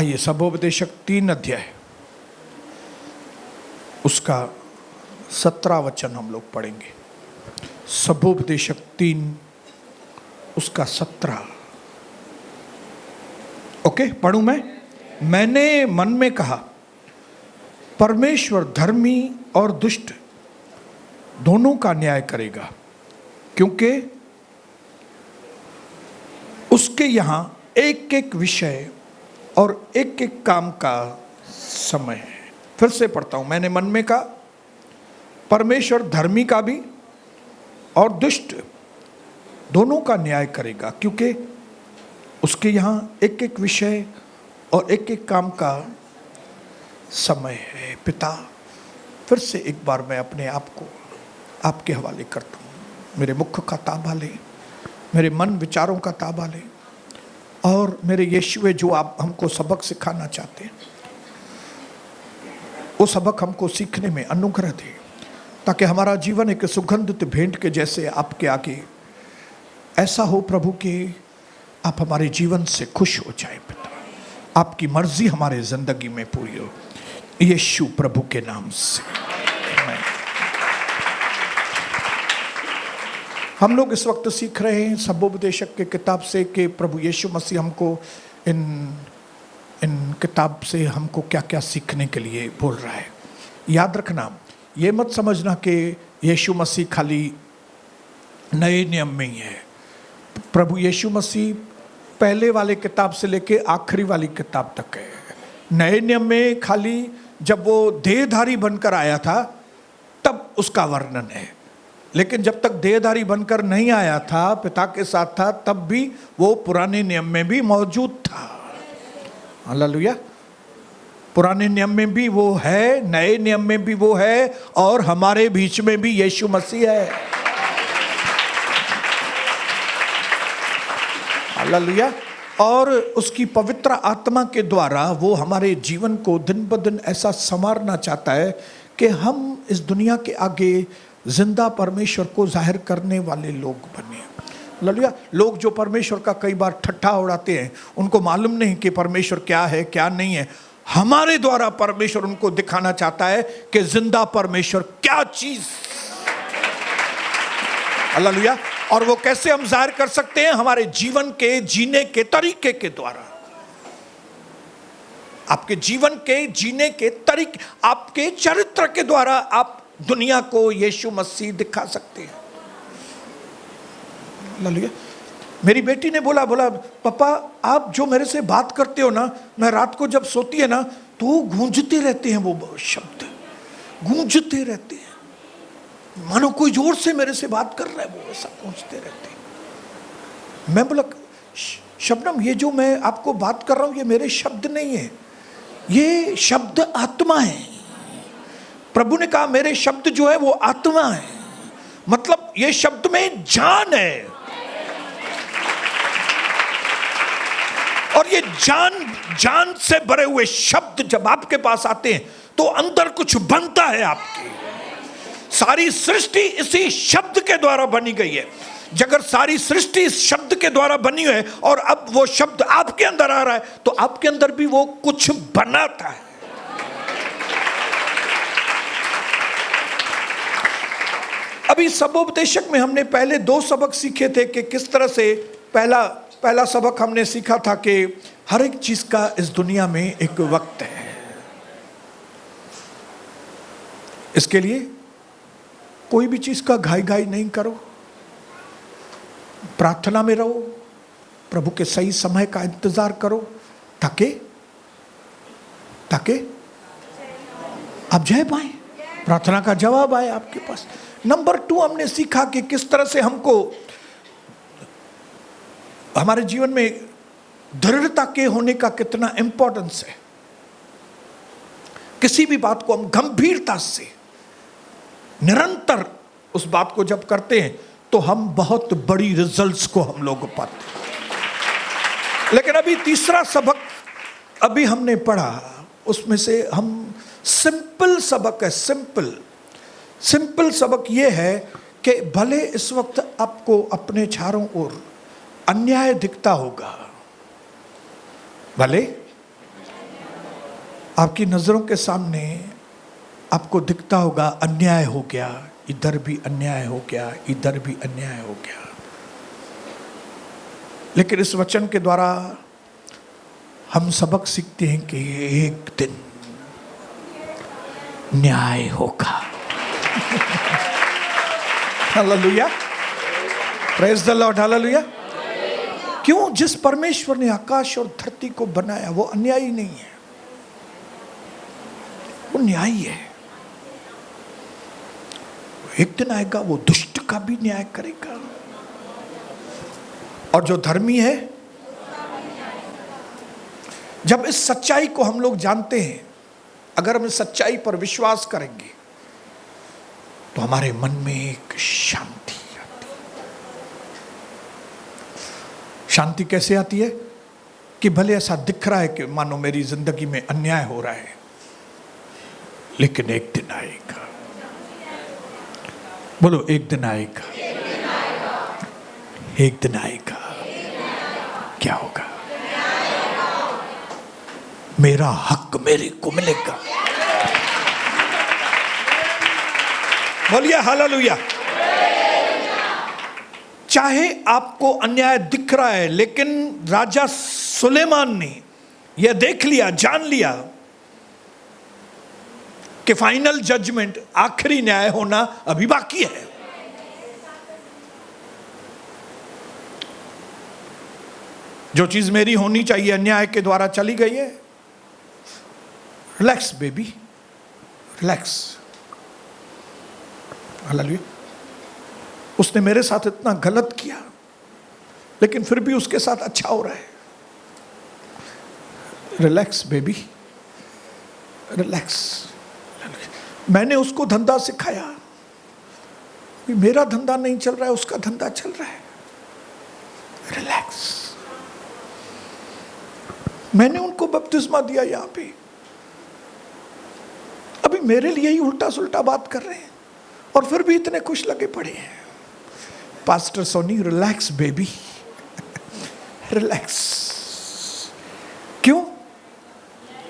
आइए सबोपदेशक 3 अध्याय उसका 17 वचन हम लोग पढ़ेंगे। सबोपदेशक 3 उसका 17। ओके, पढ़ूं मैं। मैंने मन में कहा, परमेश्वर धर्मी और दुष्ट दोनों का न्याय करेगा, क्योंकि उसके यहां एक एक विषय और एक एक काम का समय है। फिर से पढ़ता हूं। मैंने मन में कहा, परमेश्वर धर्मी का भी और दुष्ट दोनों का न्याय करेगा, क्योंकि उसके यहां एक एक विषय और एक एक काम का समय है। पिता, फिर से एक बार मैं अपने आप को आपके हवाले करता हूं। मेरे मुख का ताबा ले, मेरे मन विचारों का ताबा ले, और मेरे यीशुए जो आप हमको सबक सिखाना चाहते हैं, वो सबक हमको सीखने में अनुग्रह दे, ताकि हमारा जीवन एक सुगंधित भेंट के जैसे आपके आगे ऐसा हो प्रभु कि आप हमारे जीवन से खुश हो जाए। पिता, आपकी मर्जी हमारे जिंदगी में पूरी हो, यीशु प्रभु के नाम से। हम लोग इस वक्त सीख रहे हैं सबोपदेशक के किताब से कि प्रभु यीशु मसीह हमको इन किताब से हमको क्या क्या सीखने के लिए बोल रहा है। याद रखना, ये मत समझना कि यीशु मसीह खाली नए नियम में ही है। प्रभु यीशु मसीह पहले वाले किताब से लेके आखिरी वाली किताब तक है। नए नियम में खाली जब वो देहधारी बनकर आया था तब उसका वर्णन है, लेकिन जब तक देहधारी बनकर नहीं आया था, पिता के साथ था, तब भी वो पुराने नियम में भी मौजूद था। हालेलुया। पुराने नियम में भी वो है, नए नियम में भी वो है, और हमारे बीच में भी यीशु मसीह है। हालेलुया। और उसकी पवित्र आत्मा के द्वारा वो हमारे जीवन को दिन ब दिन ऐसा संवारना चाहता है कि हम इस दुनिया के आगे जिंदा परमेश्वर को जाहिर करने वाले लोग बने। हालेलुया। लोग जो परमेश्वर का कई बार ठट्ठा उड़ाते हैं, उनको मालूम नहीं कि परमेश्वर क्या है क्या नहीं है। हमारे द्वारा परमेश्वर उनको दिखाना चाहता है कि जिंदा परमेश्वर क्या चीज। हालेलुया। और वो कैसे हम जाहिर कर सकते हैं? हमारे जीवन के जीने के तरीके के द्वारा। आपके जीवन के जीने के तरीके, आपके चरित्र के द्वारा आप दुनिया को यीशु मसीह दिखा सकते हैं। हालेलुया। मेरी बेटी ने बोला पापा, आप जो मेरे से बात करते हो ना, मैं रात को जब सोती है ना तो गूंजते रहते हैं, वो शब्द गूंजते रहते हैं, मानो कोई जोर से मेरे से बात कर रहा है, वो ऐसा गूंजते रहते हैं। मैं बोला, शबनम, ये जो मैं आपको बात कर रहा हूं ये मेरे शब्द नहीं है, ये शब्द आत्मा है। प्रभु ने कहा मेरे शब्द जो है वो आत्मा है, मतलब ये शब्द में जान है। और ये जान से भरे हुए शब्द जब आपके पास आते हैं तो अंदर कुछ बनता है आपके। सारी सृष्टि इसी शब्द के द्वारा बनी गई है। अगर सारी सृष्टि इस शब्द के द्वारा बनी है और अब वो शब्द आपके अंदर आ रहा है, तो आपके अंदर भी वो कुछ बनाता है। अभी सबोपदेशक में हमने पहले 2 सबक सीखे थे कि किस तरह से पहला सबक हमने सीखा था कि हर एक चीज का इस दुनिया में एक वक्त है। इसके लिए कोई भी चीज का घाई नहीं करो, प्रार्थना में रहो, प्रभु के सही समय का इंतजार करो, ताकि आप जय पाए, प्रार्थना का जवाब आए आपके पास। नंबर 2, हमने सीखा कि किस तरह से हमको हमारे जीवन में दृढ़ता के होने का कितना इंपॉर्टेंस है। किसी भी बात को हम गंभीरता से निरंतर उस बात को जब करते हैं तो हम बहुत बड़ी रिजल्ट्स को हम लोग पाते हैं। लेकिन अभी तीसरा सबक अभी हमने पढ़ा, उसमें से हम सिंपल सबक है। सिंपल सबक यह है कि भले इस वक्त आपको अपने चारों ओर अन्याय दिखता होगा, भले आपकी नजरों के सामने आपको दिखता होगा अन्याय हो गया, इधर भी अन्याय हो गया, इधर भी अन्याय हो गया। लेकिन इस वचन के द्वारा हम सबक सीखते हैं कि एक दिन न्याय होगा। Hallelujah, praise the Lord, hallelujah. क्यों? जिस परमेश्वर ने आकाश और धरती को बनाया वो अन्यायी नहीं है, वो न्यायी है। एक दिन आएगा वो दुष्ट का भी न्याय करेगा, और जो धर्मी है। जब इस सच्चाई को हम लोग जानते हैं, अगर हम इस सच्चाई पर विश्वास करेंगे तो हमारे मन में एक शांति आती है। शांति कैसे आती है? कि भले ऐसा दिख रहा है कि मानो मेरी जिंदगी में अन्याय हो रहा है, लेकिन एक दिन आएगा। बोलो, एक दिन आएगा, एक दिन आएगा। क्या होगा? मेरा हक मेरे को मिलेगा। बोलिए हालेलुया। चाहे आपको अन्याय दिख रहा है, लेकिन राजा सुलेमान ने यह देख लिया, जान लिया कि फाइनल जजमेंट, आखिरी न्याय होना अभी बाकी है। जो चीज मेरी होनी चाहिए अन्याय के द्वारा चली गई है। Relax baby, relax. हालेलुया। उसने मेरे साथ इतना गलत किया, लेकिन फिर भी उसके साथ अच्छा हो रहा है। Relax baby, relax. मैंने उसको धंधा सिखाया, मेरा धंधा नहीं चल रहा है, उसका धंधा चल रहा है। रिलैक्स। मैंने उनको बपतिस्मा दिया यहां पे, अभी मेरे लिए ही उल्टा सुल्टा बात कर रहे हैं, और फिर भी इतने खुश लगे पड़े हैं। Pastor Soni, relax baby, relax. क्यों?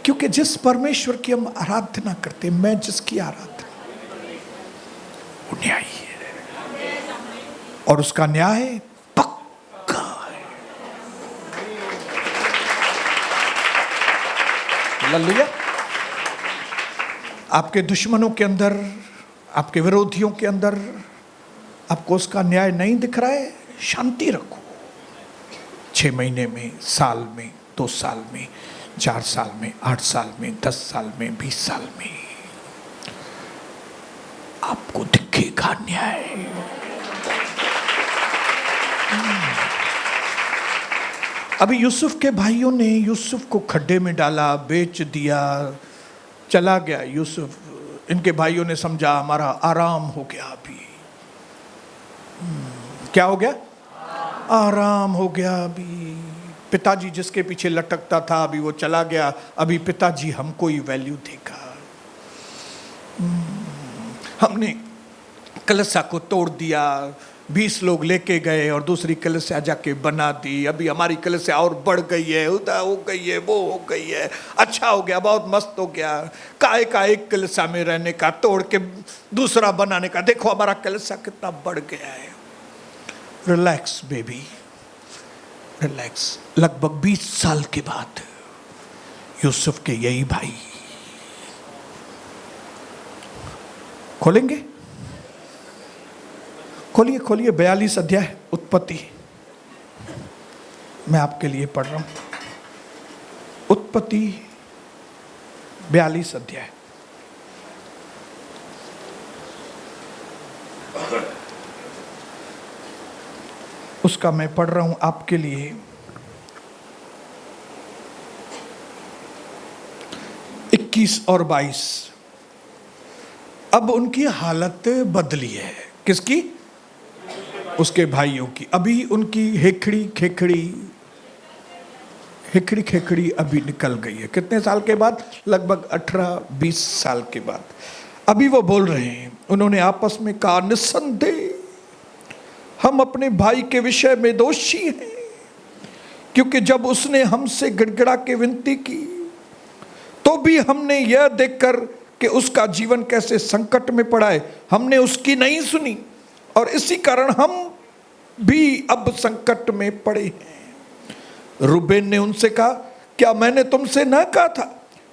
क्योंकि जिस परमेश्वर की हम आराधना करते, मैं जिसकी आराधना, वो न्यायी है, और उसका न्याय पक्का है। हालेलुया। आपके दुश्मनों के अंदर, आपके विरोधियों के अंदर आपको उसका न्याय नहीं दिख रहा है, शांति रखो। 6 महीने में, साल में, 2 साल में, 4 साल में, 8 साल में, 10 साल में, 20 साल में आपको दिखेगा न्याय। अभी यूसुफ के भाइयों ने यूसुफ को खड्डे में डाला, बेच दिया, चला गया यूसुफ। इनके भाइयों ने समझा हमारा आराम हो गया। अभी क्या हो गया? आराम हो गया। अभी पिताजी जिसके पीछे लटकता था, अभी वो चला गया, अभी पिताजी हमको ही वैल्यू देगा। हमने कलशा को तोड़ दिया, 20 लोग लेके गए और दूसरी कलशा जाके बना दी। अभी हमारी कलशा और बढ़ गई है, उधर हो गई है, वो हो गई है, अच्छा हो गया, बहुत मस्त हो गया। काय का एक कलशा में रहने का, तोड़ के दूसरा बनाने का, देखो हमारा कलशा कितना बढ़ गया है। Relax baby, relax. लगभग 20 साल के बाद यूसुफ के यही भाई खोलेंगे, खोलिए खोलिए 42 अध्याय उत्पत्ति। मैं आपके लिए पढ़ रहा हूं, उत्पत्ति 42 अध्याय। उसका मैं पढ़ रहा हूं आपके लिए 21 और 22। अब उनकी हालत बदली है। किसकी? उसके भाइयों की। अभी उनकी हेखड़ी खेखड़ी अभी निकल गई है। कितने साल के बाद? लगभग 18-20 साल के बाद। अभी वो बोल रहे हैं, उन्होंने आपस में कहा, निस्संदेह हम अपने भाई के विषय में दोषी हैं, क्योंकि जब उसने हमसे गिड़गिड़ा के विनती की तो भी हमने यह देखकर कि उसका जीवन कैसे संकट में पड़ा है, हमने उसकी नहीं सुनी और इसी कारण हम भी अब संकट में पड़े हैं। रूबेन ने उनसे कहा, क्या मैंने तुमसे न कहा था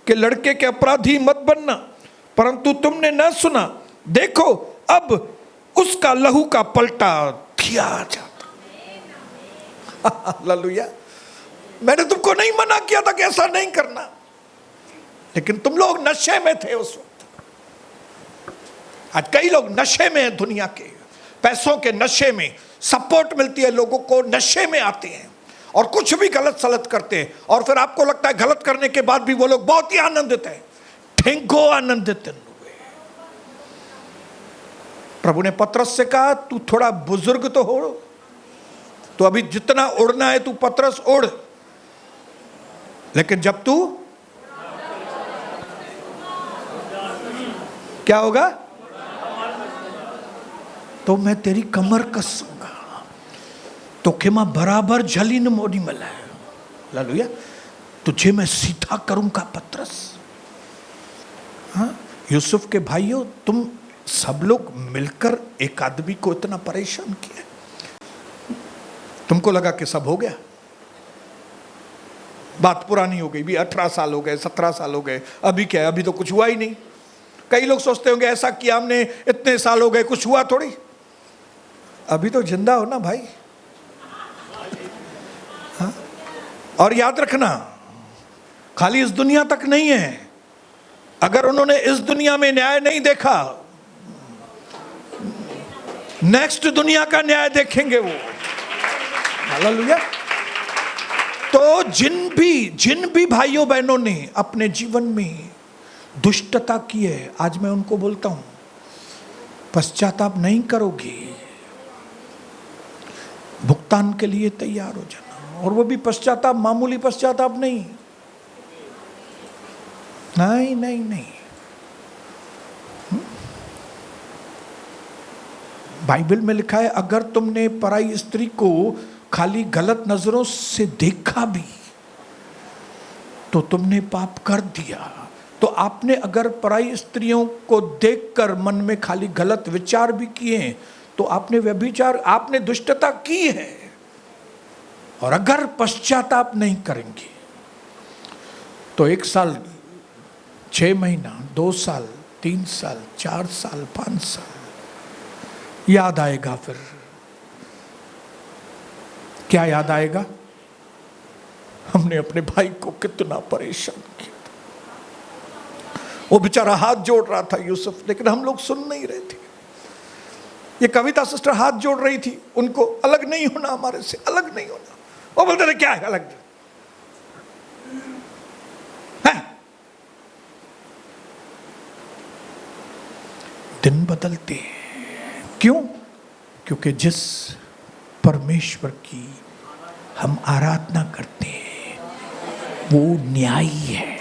कि लड़के के अपराधी मत बनना? परंतु तुमने न सुना। देखो अब उसका लहू का पलटा किया जाता। हालेलुया। मैंने तुमको नहीं मना किया था कि ऐसा नहीं करना, लेकिन तुम लोग नशे में थे उस वक्त। आज कई लोग नशे में हैं, दुनिया के पैसों के नशे में, सपोर्ट मिलती है लोगों को, नशे में आते हैं और कुछ भी गलत सलत करते हैं और फिर आपको लगता है गलत करने के बाद भी वो लोग बहुत ही आनंदित हैं। ठेंको आनंदित हुए। प्रभु ने पतरस से कहा, तू थोड़ा बुजुर्ग तो हो, तो अभी जितना उड़ना है तू पतरस उड़, लेकिन जब तू क्या होगा तो मैं तेरी कमर कसूंगा, तो खेमा बराबर जली न मोड़ी मला है। हालेलुया। तुझे मैं सीधा करूंगा पतरस। हाँ, यूसुफ के भाइयों, तुम सब लोग मिलकर एक आदमी को इतना परेशान किया। तुमको लगा कि सब हो गया, बात पुरानी हो गई भी, 18 साल हो गए, 17 साल हो गए, अभी क्या है, अभी तो कुछ हुआ ही नहीं। कई लोग सोचते होंगे ऐसा किया हमने, इतने साल हो गए, कुछ हुआ थोड़ी। अभी तो जिंदा हो ना भाई। हाँ? और याद रखना, खाली इस दुनिया तक नहीं है। अगर उन्होंने इस दुनिया में न्याय नहीं देखा, नेक्स्ट दुनिया का न्याय देखेंगे वो। हालेलुया। तो जिन भी भाइयों बहनों ने अपने जीवन में दुष्टता की है, आज मैं उनको बोलता हूं, पश्चाताप नहीं करोगे, भुगतान के लिए तैयार हो जाना। और वो भी पश्चाताप मामूली पश्चाताप नहीं, नहीं नहीं नहीं। बाइबल में लिखा है, अगर तुमने पराई स्त्री को खाली गलत नजरों से देखा भी तो तुमने पाप कर दिया। तो आपने अगर पराई स्त्रियों को देखकर मन में खाली गलत विचार भी किए तो आपने व्यभिचार, आपने दुष्टता की है। और अगर पश्चाताप नहीं करेंगे तो 1 साल, 6 महीना, 2 साल, 3 साल, 4 साल, 5 साल याद आएगा। फिर क्या याद आएगा? हमने अपने भाई को कितना परेशान किया। वो बेचारा हाथ जोड़ रहा था यूसुफ, लेकिन हम लोग सुन नहीं रहे थे। ये कविता सिस्टर हाथ जोड़ रही थी, उनको अलग नहीं होना, हमारे से अलग नहीं होना। वो बोलते थे क्या है अलग है? दिन बदलते हैं। क्यों? क्योंकि जिस परमेश्वर की हम आराधना करते हैं वो न्यायी है।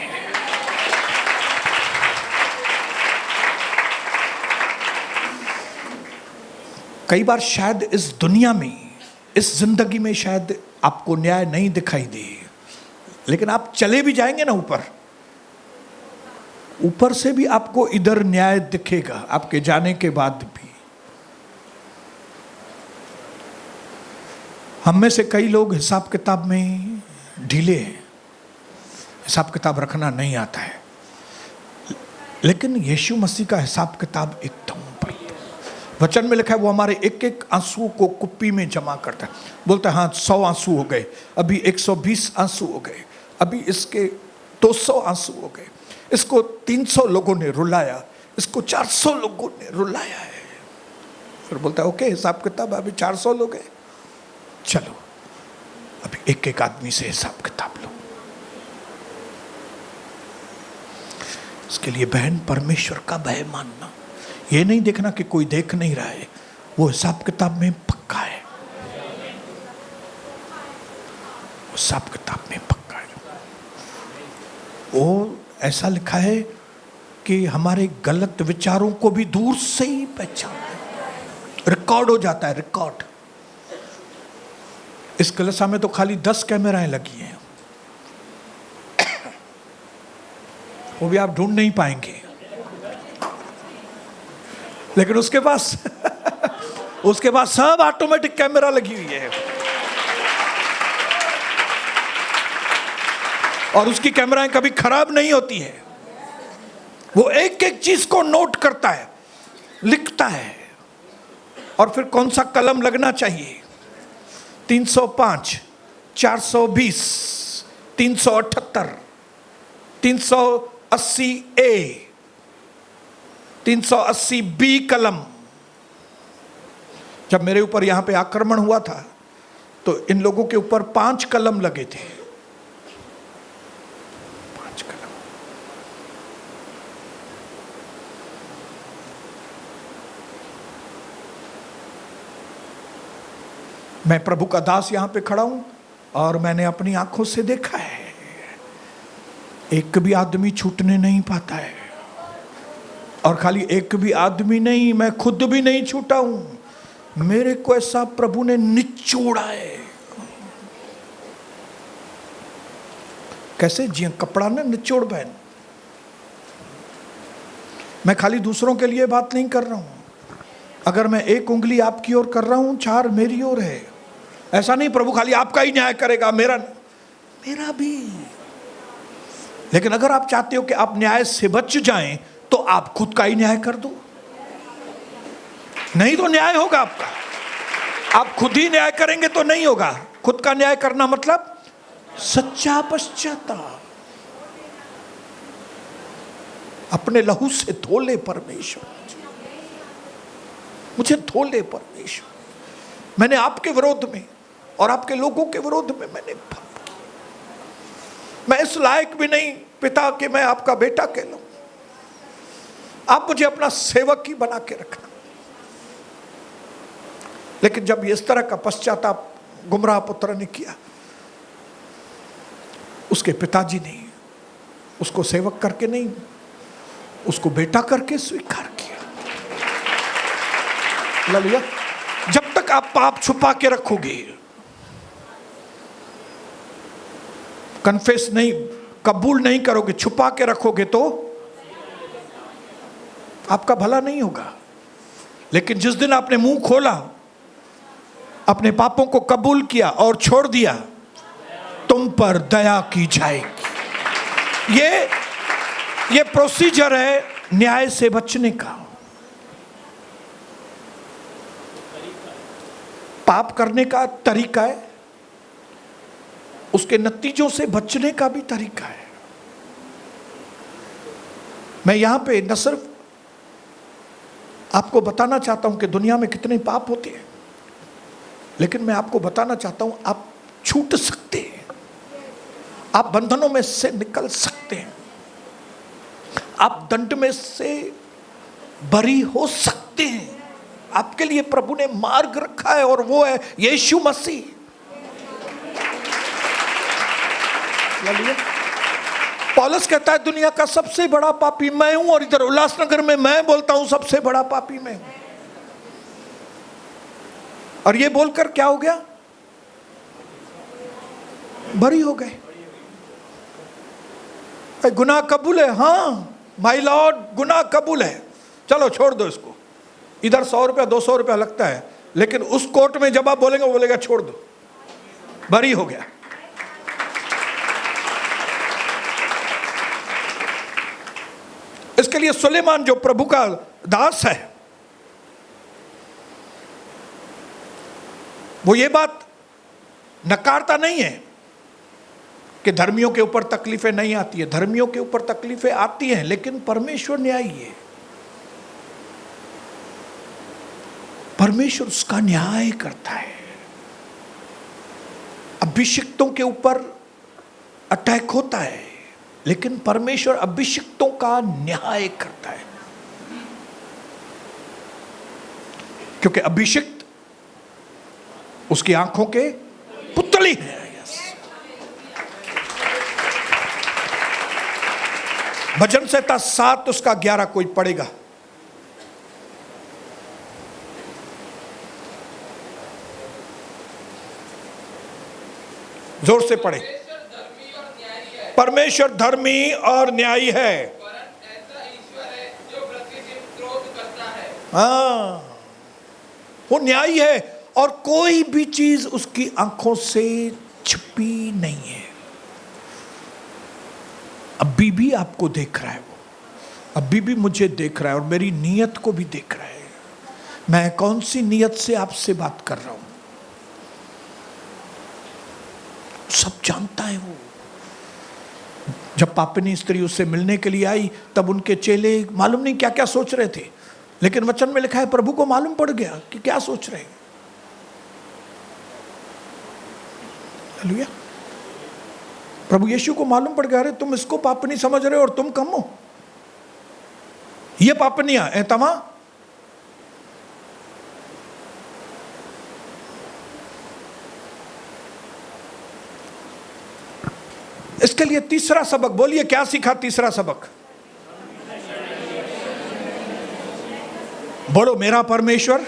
कई बार शायद इस दुनिया में, इस जिंदगी में शायद आपको न्याय नहीं दिखाई दे, लेकिन आप चले भी जाएंगे ना ऊपर से भी आपको इधर न्याय दिखेगा आपके जाने के बाद भी। हम में से कई लोग हिसाब किताब में ढीले हैं, हिसाब किताब रखना नहीं आता है, लेकिन यीशु मसीह का हिसाब किताब एकदम वचन में लिखा है, वो हमारे एक एक आंसू को कुप्पी में जमा करता है। बोलता है हाँ 100 आंसू हो गए, अभी 120 आंसू हो गए, अभी इसके 200 आंसू हो गए, इसको 300 लोगों ने रुलाया, इसको 400 लोगों ने रुलाया है। फिर बोलता है ओके हिसाब किताब अभी 400 लोग हैं, चलो अभी एक एक आदमी से हिसाब किताब लो। इसके लिए बहन परमेश्वर का भय मानना, ये नहीं देखना कि कोई देख नहीं रहा है, वो हिसाब किताब में पक्का है, हिसाब किताब में पक्का है। वो ऐसा लिखा है कि हमारे गलत विचारों को भी दूर से ही पहचान, रिकॉर्ड हो जाता है, रिकॉर्ड। इस कलसा में तो खाली 10 कैमराएं लगी हैं, वो भी आप ढूंढ नहीं पाएंगे। लेकिन उसके पास उसके पास सब ऑटोमेटिक कैमरा लगी हुई है, और उसकी कैमराएं कभी खराब नहीं होती है। वो एक एक चीज को नोट करता है, लिखता है, और फिर कौन सा कलम लगना चाहिए, 305, 420, 378, 380A, 380B कलम। जब मेरे ऊपर यहां पे आक्रमण हुआ था तो इन लोगों के ऊपर 5 कलम लगे थे, 5 कलम। मैं प्रभु का दास यहां पे खड़ा हूं और मैंने अपनी आंखों से देखा है, एक भी आदमी छूटने नहीं पाता है। और खाली एक भी आदमी नहीं, मैं खुद भी नहीं छूटा हूं। मेरे को ऐसा प्रभु ने निचोड़ा है। कैसे जी, कपड़ा ना निचोड़ बहन। मैं खाली दूसरों के लिए बात नहीं कर रहा हूं। अगर मैं एक उंगली आपकी ओर कर रहा हूं, 4 मेरी ओर है। ऐसा नहीं प्रभु खाली आपका ही न्याय करेगा, मेरा भी। लेकिन अगर आप चाहते हो कि आप न्याय से बच जाएं तो आप खुद का ही न्याय कर दो, नहीं तो न्याय होगा आपका। आप खुद ही न्याय करेंगे तो नहीं होगा। खुद का न्याय करना मतलब सच्चा पश्चाताप। अपने लहू से धो ले परमेश्वर, मुझे धो ले परमेश्वर। मैंने आपके विरोध में और आपके लोगों के विरोध में मैंने पाप किया। मैं इस लायक भी नहीं पिता कि मैं आपका बेटा कहलाऊं। आप मुझे अपना सेवक ही बना के रखना। लेकिन जब इस तरह का पश्चाताप गुमराह पुत्र ने किया, उसके पिताजी ने उसको सेवक करके नहीं, उसको बेटा करके स्वीकार किया। हालेलुया। जब तक आप पाप छुपा के रखोगे, कन्फेस नहीं, कबूल नहीं करोगे, छुपा के रखोगे, तो आपका भला नहीं होगा। लेकिन जिस दिन आपने मुंह खोला, अपने पापों को कबूल किया और छोड़ दिया, तुम पर दया की जाएगी। ये प्रोसीजर है न्याय से बचने का। पाप करने का तरीका है, उसके नतीजों से बचने का भी तरीका है। मैं यहां पे न सिर्फ आपको बताना चाहता हूं कि दुनिया में कितने पाप होते हैं, लेकिन मैं आपको बताना चाहता हूं आप छूट सकते हैं, आप बंधनों में से निकल सकते हैं, आप दंड में से बरी हो सकते हैं। आपके लिए प्रभु ने मार्ग रखा है और वो है यीशु मसीह। पौलुस कहता है दुनिया का सबसे बड़ा पापी मैं हूं, और इधर उल्लासनगर में मैं बोलता हूं सबसे बड़ा पापी मैं हूं। और ये बोलकर क्या हो गया? बरी हो गए। गुनाह कबूल है, हाँ माय लॉर्ड गुनाह कबूल है, चलो छोड़ दो इसको। इधर 100 रुपया 200 रुपया लगता है, लेकिन उस कोर्ट में जब आप बोलेंगे वो बोलेगा छोड़ दो, बरी हो गया। इसके लिए सुलेमान जो प्रभु का दास है, वो ये बात नकारता नहीं है कि धर्मियों के ऊपर तकलीफें नहीं आती है। धर्मियों के ऊपर तकलीफें आती हैं, लेकिन परमेश्वर न्यायी है। परमेश्वर उसका न्याय करता है। अभिषिक्तों के ऊपर अटैक होता है, लेकिन परमेश्वर अभिषिक्तों का न्याय करता है, क्योंकि अभिषिक्त उसकी आंखों के पुतली है। भजन संहिता 7 उसका 11 कोई पढ़ेगा। जोर से पढ़े। धर्मी और न्यायी है, परमेश्वर धर्मी और न्यायी है। ऐसा ईश्वर है जो प्रतिदिन क्रोध करता है। हाँ, वो न्यायी है और कोई भी चीज उसकी आंखों से छिपी नहीं है। अभी भी आपको देख रहा है वो, अभी भी मुझे देख रहा है और मेरी नीयत को भी देख रहा है। मैं कौन सी नीयत से आपसे बात कर रहा हूं, सब जानता है वो। जब पापिनी स्त्री उससे मिलने के लिए आई तब उनके चेले मालूम नहीं क्या क्या सोच रहे थे, लेकिन वचन में लिखा है प्रभु को मालूम पड़ गया कि क्या सोच रहे हैं। हालेलुया। प्रभु यीशु को मालूम पड़ गया, अरे तुम इसको पापनी समझ रहे हो और तुम कम हो, ये पापनियां है तमा। इसके लिए तीसरा सबक बोलिए, क्या सीखा तीसरा सबक? बोलो, मेरा परमेश्वर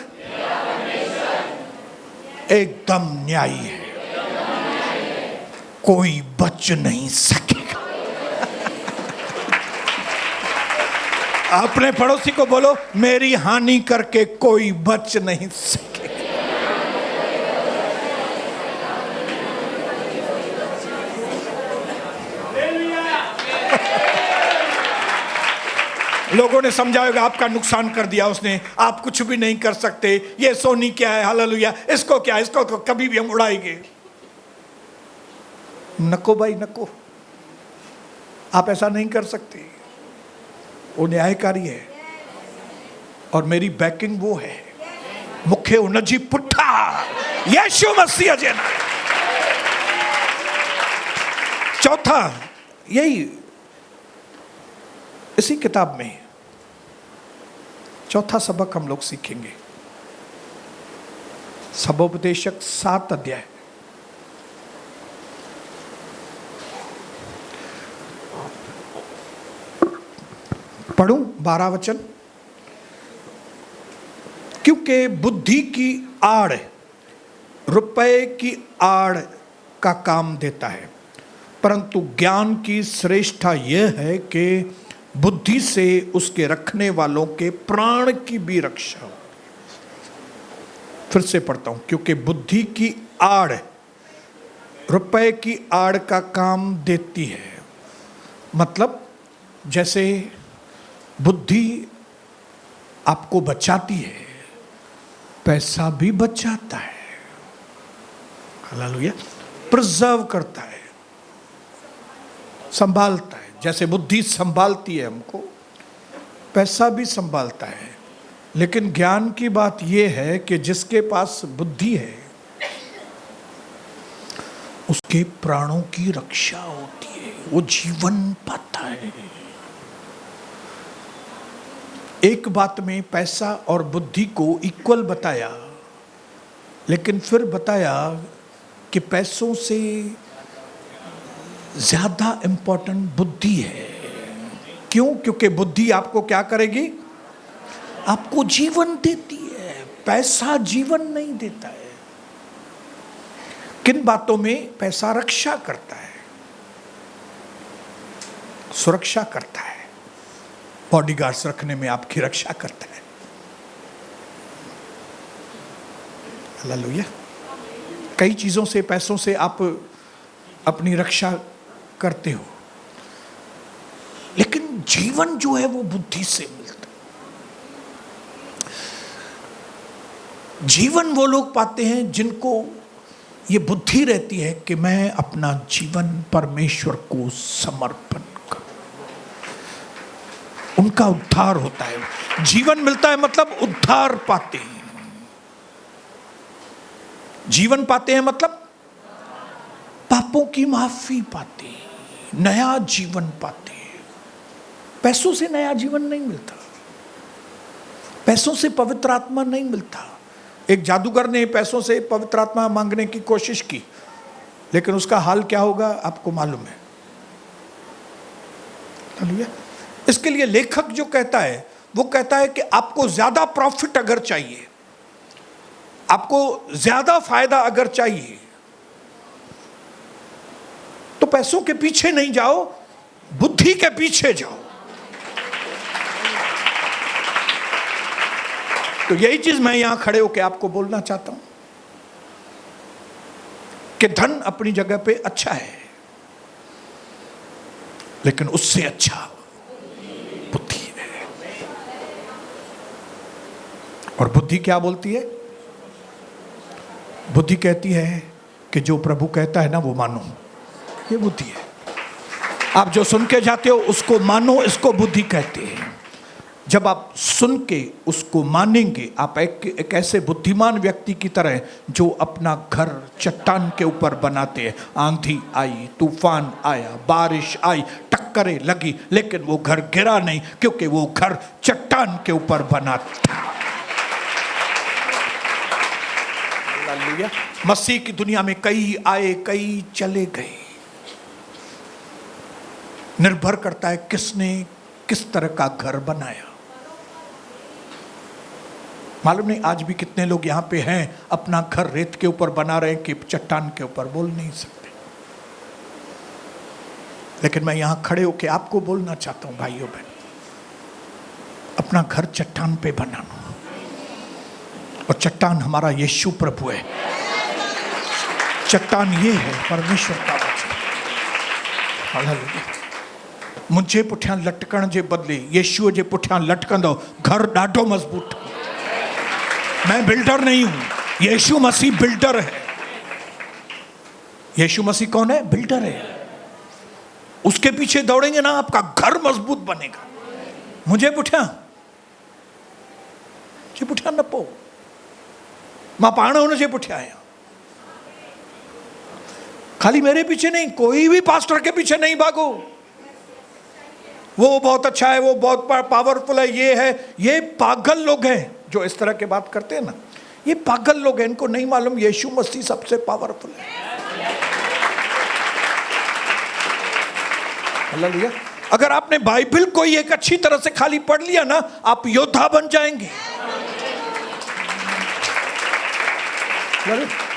एकदम न्यायी है, कोई बच नहीं सकेगा। अपने पड़ोसी को बोलो, मेरी हानि करके कोई बच नहीं सकेगा। लोगों ने समझा होगा आपका नुकसान कर दिया उसने, आप कुछ भी नहीं कर सकते, ये सोनी क्या है, हालेलुया, इसको क्या, इसको तो कभी भी हम उड़ाएंगे। नको भाई नको, आप ऐसा नहीं कर सकते। वो न्यायकारी है और मेरी बैकिंग वो है, मुख्य उनजी पुट्ठा यीशु मसीह जना। चौथा, यही इसी किताब में चौथा सबक हम लोग सीखेंगे। सबोपदेशक 7 अध्याय, पढ़ूं 12 वचन। क्योंकि बुद्धि की आड़ रुपए की आड़ का काम देता है, परंतु ज्ञान की श्रेष्ठता यह है कि बुद्धि से उसके रखने वालों के प्राण की भी रक्षा हो। फिर से पढ़ता हूं, क्योंकि बुद्धि की आड़ रुपए की आड़ का काम देती है। मतलब जैसे बुद्धि आपको बचाती है, पैसा भी बचाता है। हालेलुया। प्रिजर्व करता है, संभालता है। जैसे बुद्धि संभालती है हमको, पैसा भी संभालता है। लेकिन ज्ञान की बात यह है कि जिसके पास बुद्धि है उसके प्राणों की रक्षा होती है, वो जीवन पाता है। एक बात में पैसा और बुद्धि को इक्वल बताया, लेकिन फिर बताया कि पैसों से ज्यादा इंपॉर्टेंट बुद्धि है। क्यों? क्योंकि बुद्धि आपको क्या करेगी? आपको जीवन देती है, पैसा जीवन नहीं देता है। किन बातों में पैसा रक्षा करता है? सुरक्षा करता है, बॉडीगार्ड्स रखने में आपकी रक्षा करता है। हालेलुया। कई चीजों से, पैसों से आप अपनी रक्षा करते हो, लेकिन जीवन जो है वो बुद्धि से मिलता है। जीवन वो लोग पाते हैं जिनको ये बुद्धि रहती है कि मैं अपना जीवन परमेश्वर को समर्पण करूं। उनका उद्धार होता है, जीवन मिलता है, मतलब उद्धार पाते हैं। जीवन पाते हैं मतलब पापों की माफी पाते हैं, नया जीवन पाते हैं। पैसों से नया जीवन नहीं मिलता, पैसों से पवित्र आत्मा नहीं मिलता। एक जादूगर ने पैसों से पवित्र आत्मा मांगने की कोशिश की, लेकिन उसका हाल क्या होगा आपको मालूम है। इसके लिए लेखक जो कहता है वो कहता है कि आपको ज्यादा प्रॉफिट अगर चाहिए, आपको ज्यादा फायदा अगर चाहिए, तो पैसों के पीछे नहीं जाओ, बुद्धि के पीछे जाओ। तो यही चीज मैं यहां खड़े होकर आपको बोलना चाहता हूं कि धन अपनी जगह पे अच्छा है, लेकिन उससे अच्छा बुद्धि है। और बुद्धि क्या बोलती है? बुद्धि कहती है कि जो प्रभु कहता है ना वो मानो, ये बुद्धि है। आप जो सुन के जाते हो उसको मानो, इसको बुद्धि कहते हैं। जब आप सुन के उसको मानेंगे, आप एक ऐसे बुद्धिमान व्यक्ति की तरह जो अपना घर चट्टान के ऊपर बनाते हैं। आंधी आई, तूफान आया, बारिश आई, टक्करें लगी, लेकिन वो घर गिरा नहीं, क्योंकि वो घर चट्टान के ऊपर बना था। हालेलुया। मसीह की दुनिया में कई आए, कई चले गए। निर्भर करता है किसने किस तरह का घर बनाया। मालूम नहीं आज भी कितने लोग यहां पे हैं अपना घर रेत के ऊपर बना रहे हैं कि चट्टान के ऊपर बोल नहीं सकते। लेकिन मैं यहां खड़े होकर आपको बोलना चाहता हूं भाइयों बहन, अपना घर चट्टान पे बनाना। और चट्टान हमारा यीशु प्रभु है। चट्टान ये है परमेश्वर का वचन। हालेलुया। मुझे पुठियां लटकण जे बदले यीशु जे पुठियां लटकंदो घर ॾाढो मजबूत। मैं बिल्डर नहीं हूं, यीशु मसीह बिल्डर है। यीशु मसीह कौन है? बिल्डर है। उसके पीछे दौड़ेंगे ना, आपका घर मजबूत बनेगा। मुझे पुठियां न पो, मां पाण हुन जे पुठियां आहियां। खाली मेरे पीछे नहीं, कोई भी पास्टर के पीछे नहीं भागो। वो बहुत अच्छा है, वो बहुत पावरफुल है, ये है। ये पागल लोग हैं जो इस तरह के बात करते हैं ना, ये पागल लोग हैं। इनको नहीं मालूम यीशु मसीह सबसे पावरफुल है। हालेलुया। अगर आपने बाइबल को एक अच्छी तरह से खाली पढ़ लिया ना, आप योद्धा बन जाएंगे।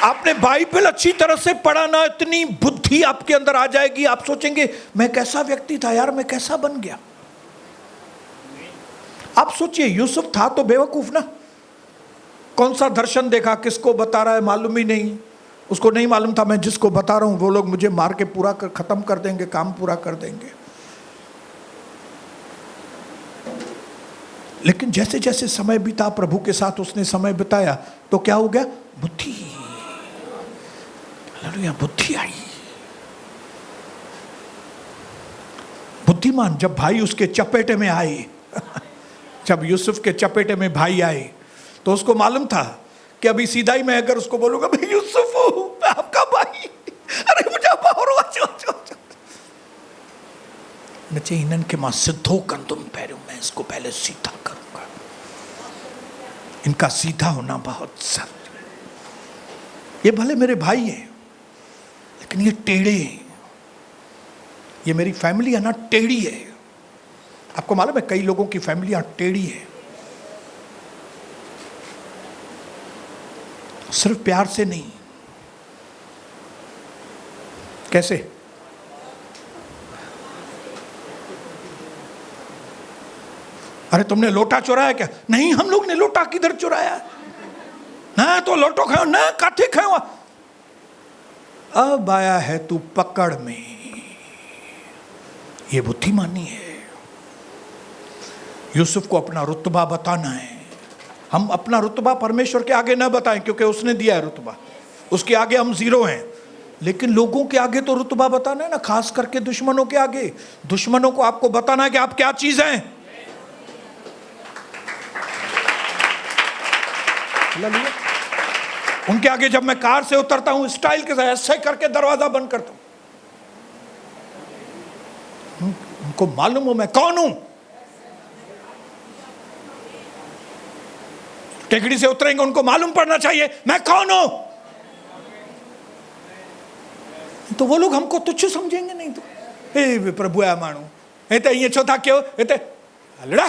आपने बाइबल अच्छी तरह से पढ़ा ना, इतनी बुद्धि आपके अंदर आ जाएगी, आप सोचेंगे मैं कैसा व्यक्ति था यार, मैं कैसा बन गया। आप सोचिए, यूसुफ था तो बेवकूफ ना, कौन सा दर्शन देखा, किसको बता रहा है मालूम ही नहीं। उसको नहीं मालूम था मैं जिसको बता रहा हूं वो लोग मुझे मार के पूरा खत्म कर देंगे, काम पूरा कर देंगे। लेकिन जैसे जैसे समय बीता, प्रभु के साथ उसने समय बिताया, तो क्या हो गया? बुद्धि। हालेलुया। बुद्धि आई। बुद्धिमान जब भाई उसके चपेटे में आए जब यूसुफ के चपेटे में भाई आए, तो उसको मालूम था कि अभी सीधा ही मैं अगर उसको बोलूंगा मैं यूसुफ हूं, मैं आपका भाई, अरे मुझे नचे इनन के मां सिद्धो कंदुम पैरूं, मैं इसको पहले सीधा करूंगा। इनका सीधा होना बहुत जरूरी है। ये भले मेरे भाई हैं, लेकिन ये टेढ़े हैं। ये मेरी फैमिली है ना, टेढ़ी है। आपको मालूम है कई लोगों की फैमिलियां टेढ़ी है। सिर्फ प्यार से नहीं। कैसे? अरे तुमने लोटा चुराया क्या? नहीं, हम लोग ने लोटा किधर चुराया? ना तो लोटो खाओ ना काठे खाओ। अब आया है तू पकड़ में। ये बुद्धिमानी है। यूसुफ को अपना रुतबा बताना है। हम अपना रुतबा परमेश्वर के आगे ना बताएं, क्योंकि उसने दिया है रुतबा, उसके आगे हम जीरो हैं। लेकिन लोगों के आगे तो रुतबा बताना है ना, खास करके दुश्मनों के आगे। दुश्मनों को आपको बताना है कि आप क्या चीज हैं। उनके आगे जब मैं कार से उतरता हूं, स्टाइल के साथ ऐसे करके दरवाजा बंद करता हूं। उनको मालूम हो मैं कौन हूं। टेकड़ी से उतरेंगे, उनको मालूम पड़ना चाहिए मैं कौन हूं। तो वो लोग हमको तुच्छ समझेंगे नहीं। तो हे प्रभु है मानू ये ये छो था क्यों ये लड़ा।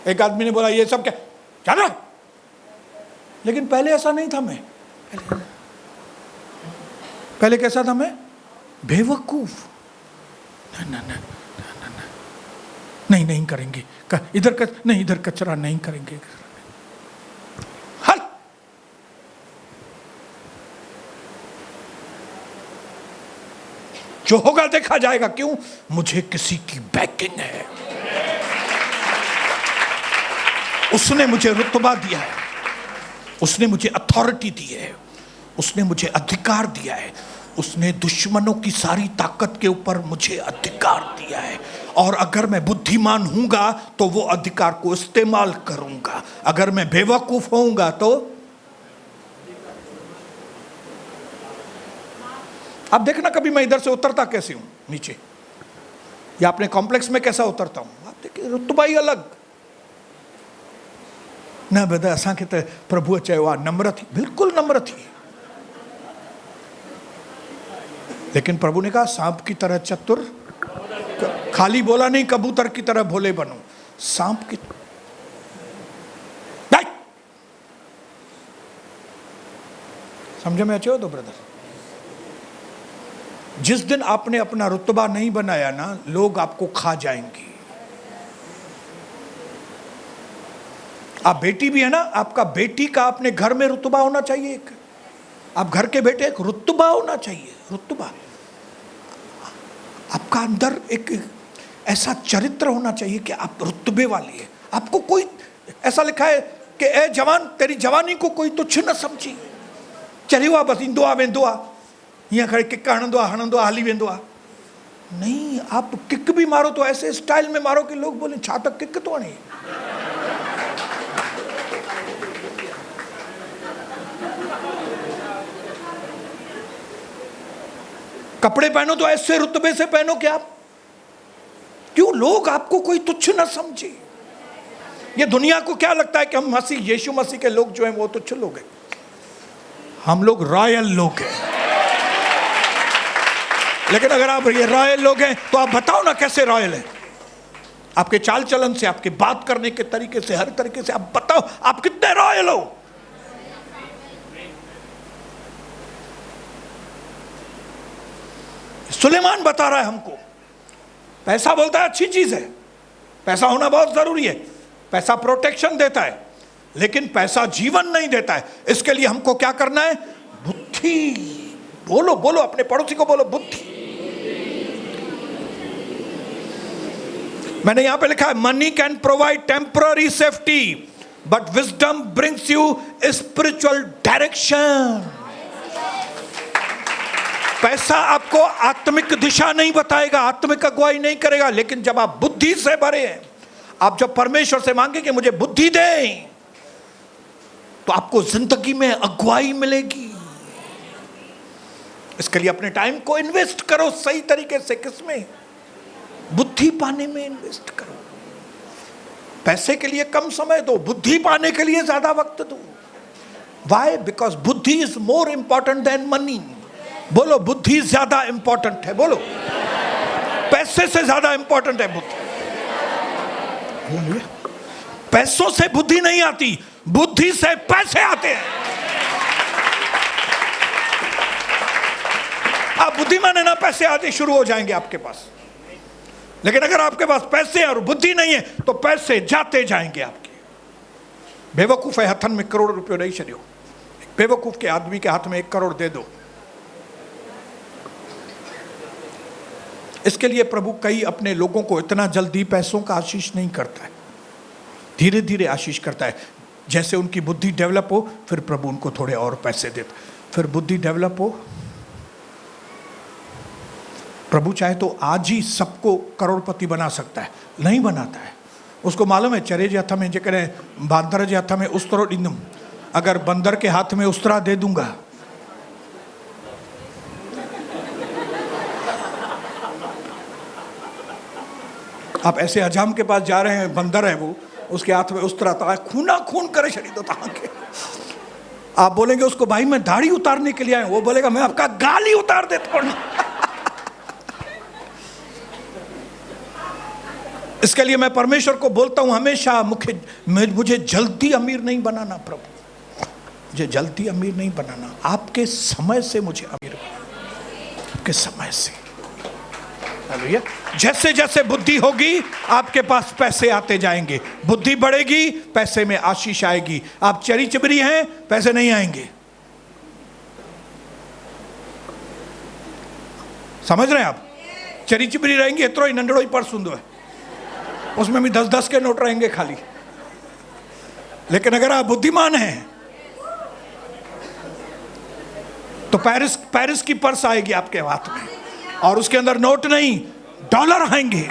एक आदमी ने बोला ये सब क्या जाना, लेकिन पहले ऐसा नहीं था। मैं पहले कैसा था मैं? बेवकूफ। नहीं करेंगे, इधर कचरा नहीं करेंगे। हल जो होगा देखा जाएगा। क्यों? मुझे किसी की बैकिंग है, उसने मुझे रुतबा दिया है, उसने मुझे अथॉरिटी दी है, उसने मुझे अधिकार दिया है, उसने दुश्मनों की सारी ताकत के ऊपर मुझे अधिकार दिया है। और अगर मैं बुद्धिमान हूंगा तो वो अधिकार को इस्तेमाल करूंगा। अगर मैं बेवकूफ होऊंगा तो अब देखना कभी मैं इधर से उतरता कैसे हूं नीचे, या अपने कॉम्प्लेक्स में कैसा उतरता हूं। आप देखिए रुतबा ही अलग न बदा। असांखे तो प्रभु चयो आहे नम्र थी, बिल्कुल नम्र थी। लेकिन प्रभु ने कहा सांप की तरह चतुर, खाली बोला नहीं कबूतर की तरह भोले बनो, सांप की। समझ में अच्छे हो तो ब्रदर? जिस दिन आपने अपना रुतबा नहीं बनाया ना, लोग आपको खा जाएंगे। आप बेटी भी है ना, आपका बेटी का अपने घर में रुतबा होना चाहिए। एक आप घर के बेटे, एक रुतबा होना चाहिए। रुतबा आपका अंदर एक ऐसा चरित्र होना चाहिए कि आप रुतबे वाली है। आपको कोई ऐसा लिखा है कि ए जवान, तेरी जवानी को कोई तुच्छ न समझी, चली हुआ बस ईंदो आ वेंदो आ, हीअं खड़े किक हणंदो आ हली वेंदो आ। नहीं, आप किक भी मारो तो ऐसे स्टाइल में मारो कि लोग बोले छा तक किक तो हणे। कपड़े पहनो तो ऐसे रुतबे से पहनो कि आप, क्यों लोग आपको कोई तुच्छ न समझे। ये दुनिया को क्या लगता है कि हम मसीह, यीशु मसीह के लोग जो हैं वो तुच्छ लोग हैं। हम लोग रॉयल लोग हैं। लेकिन अगर आप ये रॉयल लोग हैं तो आप बताओ ना कैसे रॉयल हैं। आपके चाल चलन से, आपके बात करने के तरीके से, हर तरीके से आप बताओ आप कितने रॉयल हो। सुलेमान बता रहा है हमको। पैसा बोलता है अच्छी चीज है, पैसा होना बहुत जरूरी है, पैसा प्रोटेक्शन देता है, लेकिन पैसा जीवन नहीं देता है। इसके लिए हमको क्या करना है? बुद्धि। बोलो बोलो, अपने पड़ोसी को बोलो बुद्धि। मैंने यहां पे लिखा है money can provide temporary safety but wisdom brings you spiritual direction. पैसा आपको आत्मिक दिशा नहीं बताएगा, आत्मिक अगुवाई नहीं करेगा, लेकिन जब आप बुद्धि से भरे हैं, आप जब परमेश्वर से मांगे कि मुझे बुद्धि दे, तो आपको जिंदगी में अगुवाई मिलेगी। इसके लिए अपने टाइम को इन्वेस्ट करो सही तरीके से। किसमें? बुद्धि पाने में इन्वेस्ट करो। पैसे के लिए कम समय दो, बुद्धि पाने के लिए ज्यादा वक्त दो। वाई? बिकॉज बुद्धि is more important than money. बोलो बुद्धि ज्यादा इंपॉर्टेंट है। बोलो पैसे से ज्यादा इंपॉर्टेंट है बुद्धि। पैसों से बुद्धि नहीं आती, बुद्धि से पैसे आते हैं। आप बुद्धिमान है ना, पैसे आते शुरू हो जाएंगे आपके पास। लेकिन अगर आपके पास पैसे और बुद्धि नहीं है तो पैसे जाते जाएंगे आपके। बेवकूफ है हथन में करोड़ रुपये नहीं छड़ियो। बेवकूफ के आदमी के हाथ में 1 करोड़ दे दो। इसके लिए प्रभु कई अपने लोगों को इतना जल्दी पैसों का आशीष नहीं करता है, धीरे धीरे आशीष करता है। जैसे उनकी बुद्धि डेवलप हो, फिर प्रभु उनको थोड़े और पैसे देता, फिर बुद्धि डेवलप हो। प्रभु चाहे तो आज ही सबको करोड़पति बना सकता है, नहीं बनाता है। उसको मालूम है चरे जे हथ में जेकॾहिं बांदर जे हथ में उस्तरो ॾींदुमि, अगर बंदर के हाथ में उस्तरा दे दूंगा आप ऐसे हजाम के पास जा रहे हैं, बंदर है वो, उसके हाथ में उस्तरा था, खूना खून करे छड़ी दो ताके। आप बोलेंगे उसको भाई मैं दाढ़ी उतारने के लिए आया, वो बोलेगा मैं आपका गाली उतार देता हूं। इसके लिए मैं परमेश्वर को बोलता हूं हमेशा, मुझे जल्दी अमीर नहीं बनाना प्रभु, मुझे जल्दी अमीर नहीं बनाना, आपके समय से मुझे अमीर बनाना। के समय से। हालेलुया। जैसे जैसे बुद्धि होगी आपके पास पैसे आते जाएंगे, बुद्धि बढ़ेगी पैसे में आशीष आएगी। आप चरी चिबरी हैं, पैसे नहीं आएंगे। समझ रहे हैं आप? चरी चिबरी रहेंगे इतरो ही नंडड़ो ही पर्स हुंदो है, उसमें भी 10-10 के नोट रहेंगे खाली। लेकिन अगर आप बुद्धिमान हैं तो पेरिस की पर्स आएगी आपके हाथ में, और उसके अंदर नोट नहीं डॉलर आएंगे।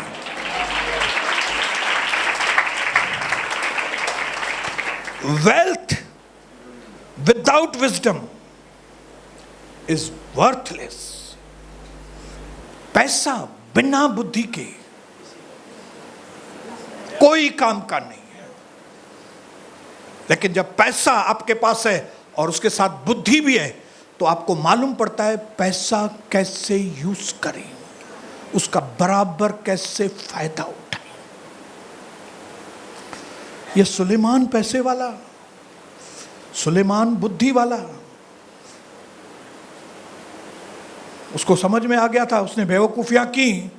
Wealth without wisdom is worthless. पैसा बिना बुद्धि के कोई काम का नहीं है। लेकिन जब पैसा आपके पास है और उसके साथ बुद्धि भी है तो आपको मालूम पड़ता है पैसा कैसे यूज करें, उसका बराबर कैसे फायदा उठाएं। ये सुलेमान पैसे वाला, सुलेमान बुद्धि वाला, उसको समझ में आ गया था, उसने बेवकूफियां की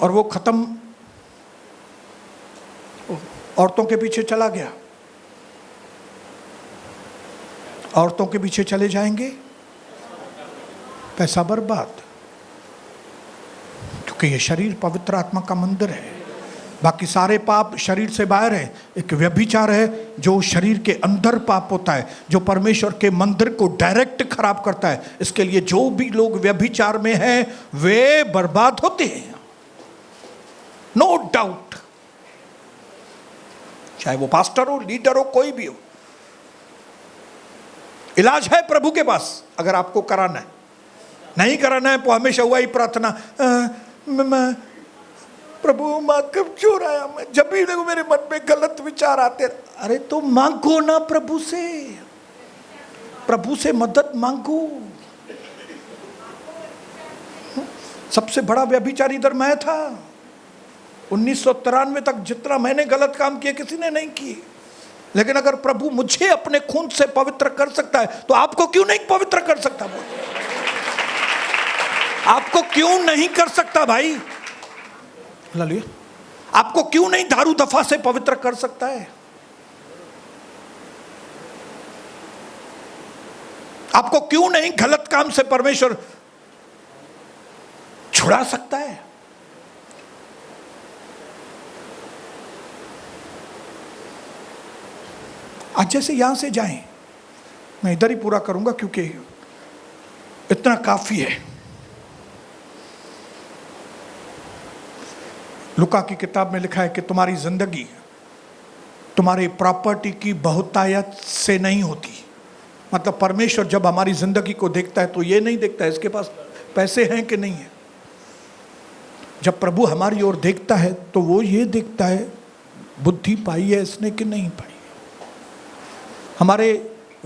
और वो खत्म औरतों के पीछे चला गया। औरतों के पीछे चले जाएंगे, पैसा बर्बाद। क्योंकि ये शरीर पवित्र आत्मा का मंदिर है, बाकी सारे पाप शरीर से बाहर है। एक व्यभिचार है जो शरीर के अंदर पाप होता है, जो परमेश्वर के मंदिर को डायरेक्ट खराब करता है। इसके लिए जो भी लोग व्यभिचार में हैं वे बर्बाद होते हैं, नो डाउट। चाहे वो पास्टर हो, लीडर हो, कोई भी हो। इलाज है प्रभु के पास अगर आपको कराना है। नहीं कराना है तो हमेशा हुआ ही प्रार्थना, प्रभु माँ कब चोर आया, मैं जब भी देखो मेरे मन में गलत विचार आते। अरे तो मांगो ना प्रभु से मदद मांगो। सबसे बड़ा व्यभिचारी इधर मैं था। 1993 तक जितना मैंने गलत काम किए किसी ने नहीं किए। लेकिन अगर प्रभु मुझे अपने खून से पवित्र कर सकता है तो आपको क्यों नहीं पवित्र कर सकता? आपको क्यों नहीं कर सकता भाई? हालेलुया। आपको क्यों नहीं दारू दफा से पवित्र कर सकता है? आपको क्यों नहीं गलत काम से परमेश्वर छुड़ा सकता है? आज जैसे यहां से जाएं, मैं इधर ही पूरा करूंगा क्योंकि इतना काफी है। लुका की किताब में लिखा है कि तुम्हारी जिंदगी तुम्हारी प्रॉपर्टी की बहुतायत से नहीं होती। मतलब परमेश्वर जब हमारी जिंदगी को देखता है तो ये नहीं देखता है इसके पास पैसे हैं कि नहीं है। जब प्रभु हमारी ओर देखता है तो वो ये देखता है बुद्धि पाई है इसने कि नहीं पाई। हमारे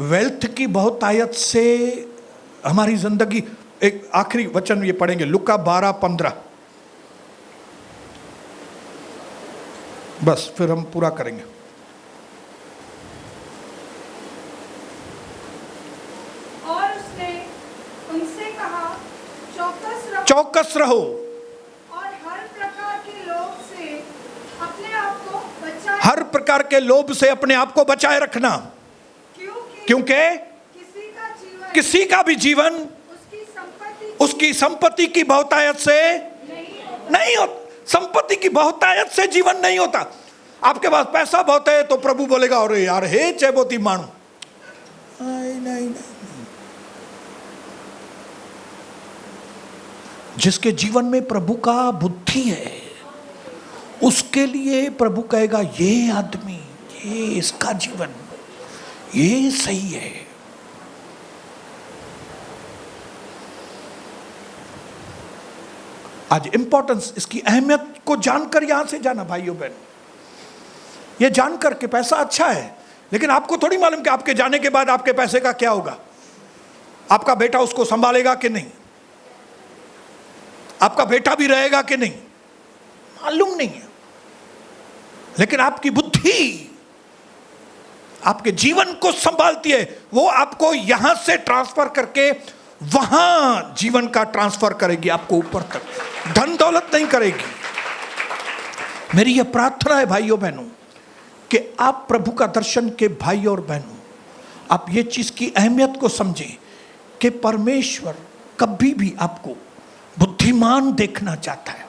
वेल्थ की बहुतायत से हमारी जिंदगी। एक आखिरी वचन ये पढ़ेंगे, लुका 12:15, बस फिर हम पूरा करेंगे। और उसने उनसे कहा, चौकस रहो और हर प्रकार के लोभ से अपने आप को बचाए। हर प्रकार के लोभ से अपने आप को बचाए रखना, क्योंकि किसी का भी जीवन उसकी संपत्ति की बहुतायत से नहीं होता। संपत्ति की बहुतायत से जीवन नहीं होता। आपके पास पैसा बहुत है तो प्रभु बोलेगा अरे यार हे चेबोती मानू, नहीं। जिसके जीवन में प्रभु का बुद्धि है उसके लिए प्रभु कहेगा ये आदमी, ये इसका जीवन ये सही है। आज इंपॉर्टेंस, इसकी अहमियत को जानकर यहां से जाना भाइयों बहन। ये जानकर के पैसा अच्छा है, लेकिन आपको थोड़ी मालूम कि आपके जाने के बाद आपके पैसे का क्या होगा। आपका बेटा उसको संभालेगा कि नहीं, आपका बेटा भी रहेगा कि नहीं, मालूम नहीं है। लेकिन आपकी बुद्धि आपके जीवन को संभालती है। वो आपको यहां से ट्रांसफर करके वहां जीवन का ट्रांसफर करेगी आपको ऊपर तक, धन दौलत नहीं करेगी। मेरी यह प्रार्थना है भाइयों बहनों कि आप प्रभु का दर्शन के भाई और बहनों, आप ये चीज की अहमियत को समझें कि परमेश्वर कभी भी आपको बुद्धिमान देखना चाहता है।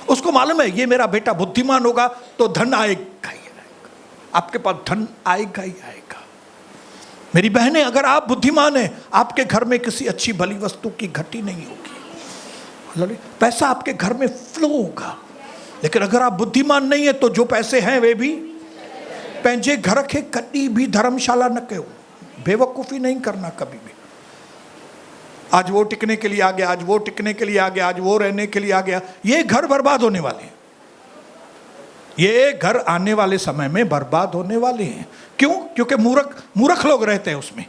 उसको मालूम है ये मेरा बेटा बुद्धिमान होगा तो धन आएगा ही आएगा, आपके पास धन आएगा ही आएगा। मेरी बहनें, अगर आप बुद्धिमान हैं, आपके घर में किसी अच्छी भली वस्तु की घटी नहीं होगी, पैसा आपके घर में फ्लो होगा। लेकिन अगर आप बुद्धिमान नहीं है तो जो पैसे हैं वे भी पंहिंजे घर के कभी भी धर्मशाला न कहो, बेवकूफ़ी नहीं करना कभी भी। आज वो टिकने के लिए आ गया, आज वो टिकने के लिए आ गया, आज वो रहने के लिए आ गया, ये घर बर्बाद होने वाले हैं। ये घर आने वाले समय में बर्बाद होने वाले हैं। क्यों? क्योंकि मूर्ख लोग रहते हैं उसमें।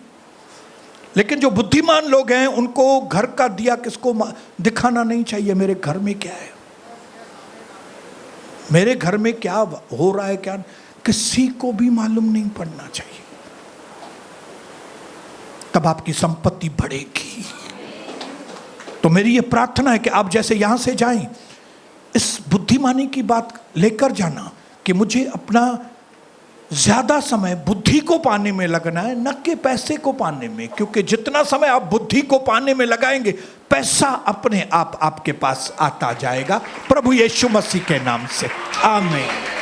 लेकिन जो बुद्धिमान लोग हैं उनको घर का दिया किसको दिखाना नहीं चाहिए। मेरे घर में क्या है, मेरे घर में क्या हो रहा है, क्या किसी को भी मालूम नहीं पड़ना चाहिए। तब आपकी संपत्ति बढ़ेगी। तो मेरी ये प्रार्थना है कि आप जैसे यहां से जाएं, इस बुद्धिमानी की बात लेकर जाना कि मुझे अपना ज्यादा समय बुद्धि को पाने में लगना है, न कि पैसे को पाने में। क्योंकि जितना समय आप बुद्धि को पाने में लगाएंगे, पैसा अपने आप आपके पास आता जाएगा। प्रभु यीशु मसीह के नाम से आमीन।